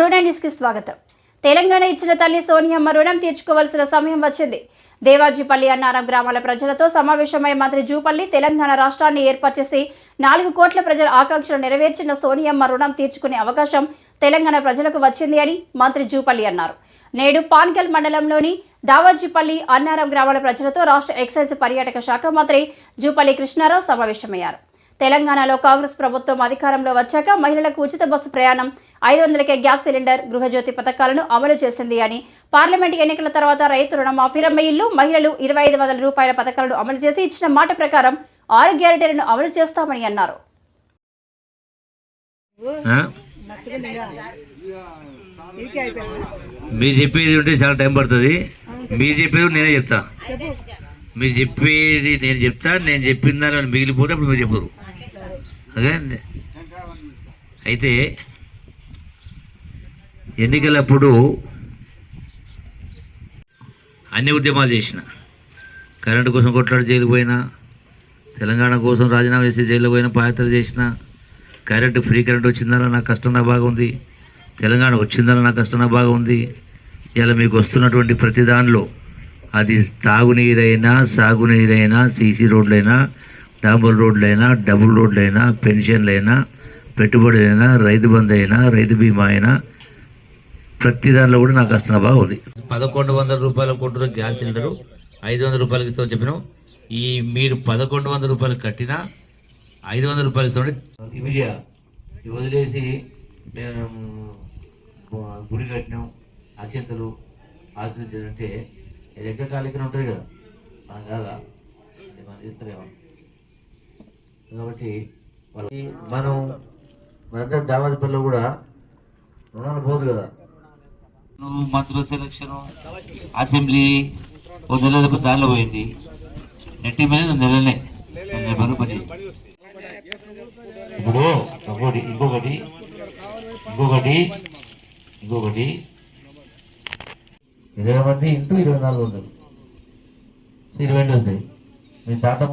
కి స్వాగతం. తెలంగాణ ఇచ్చిన తల్లి సోనియమ్మ రుణం తీర్చుకోవాల్సిన సమయం వచ్చింది. దేవాజీపల్లి అన్నారం గ్రామాల ప్రజలతో సమావేశమై మంత్రి జూపల్లి తెలంగాణ రాష్ట్రాన్ని ఏర్పాటు చేసి 4 కోట్ల ప్రజల ఆకాంక్షలు నెరవేర్చిన సోనియమ్మ రుణం తీర్చుకునే అవకాశం తెలంగాణ ప్రజలకు వచ్చింది అని మంత్రి జూపల్లి అన్నారు. నేడు పాన్గల్ మండలంలోని దావాజీపల్లి అన్నారం గ్రామాల ప్రజలతో రాష్ట్ర ఎక్సైజ్ పర్యాటక శాఖ మంత్రి జూపల్లి కృష్ణారావు సమావేశమయ్యారు. తెలంగాణలో కాంగ్రెస్ ప్రభుత్వం అధికారంలో వచ్చాక మహిళలకు ఉచిత బస్సు ప్రయాణం, 500కే గ్యాస్ సిలిండర్, గృహజ్యోతి పథకాలను అమలు చేసింది అని, పార్లమెంట్ ఎన్నికల తర్వాత రైతు రుణమాఫీల ఇల్లు, మహిళలు 2500 రూపాయల పథకాలను అమలు చేసి ఇచ్చిన మాట ప్రకారం 6 గ్యారెంటీలను అమలు చేస్తామని అన్నారు. మీరు చెప్పేది ఉంటే చాలా టైం పడుతుంది. మీరు చెప్పేది నేనే చెప్తా. మీరు చెప్పేది నేను చెప్తా. నేను చెప్పిన దాన్ని మిగిలిపోతే అప్పుడు మీరు చెప్పరు. అదే అండి. అయితే ఎన్నికలప్పుడు అన్ని ఉద్యమాలు చేసిన, కరెంటు కోసం కొట్లాడి జైలు పోయినా, తెలంగాణ కోసం రాజీనామా చేసి జైలు పోయినా, పాదయాత్ర చేసిన, కరెంటు ఫ్రీ కరెంట్ వచ్చిందన్న నాకు కష్టం నా బాగా ఉంది, తెలంగాణ వచ్చిందన్న నాకు కష్టం నా బాగా ఉంది. ఇలా మీకు వస్తున్నటువంటి ప్రతి దానిలో అది తాగునీరైనా, సాగునీరైనా, సీసీ రోడ్లైనా, డాంబర్ రోడ్లైనా, డబుల్ రోడ్లైనా, పెన్షన్లైనా, పెట్టుబడులైనా, రైతు బంధు అయినా, రైతు బీమా అయినా, ప్రతి దానిలో కూడా నాకు కష్టం బాగా ఉంది. 1100 రూపాయల కొంటున్న గ్యాస్ సిలిండరు 500 రూపాయలకి ఇస్తామని చెప్పినాం. ఈ మీరు 1100 రూపాయలు కట్టినా 500 రూపాయలు ఇస్తామని ఇవి వదిలేసి మేము గుడి కట్టినాం, అక్షంతలు ఆశ్రయించారంటే లెక్క కాలికనే ఉంటుంది కదా, మనం కాదా, మనం చేస్తారేమో. కాబట్టి మనంతా దావాజీపల్లిలో కూడా రుణాలు పోదు కదా. మంత్రుల సెలక్షన్, అసెంబ్లీ ఓ నెల దానిలో పోయింది. నెట్టి మీద నెలనే బరువు పని. ఇప్పుడు ఇంకొకటి 20 మంది ఇంటూ 2400 22 వస్తాయి. మీ తాత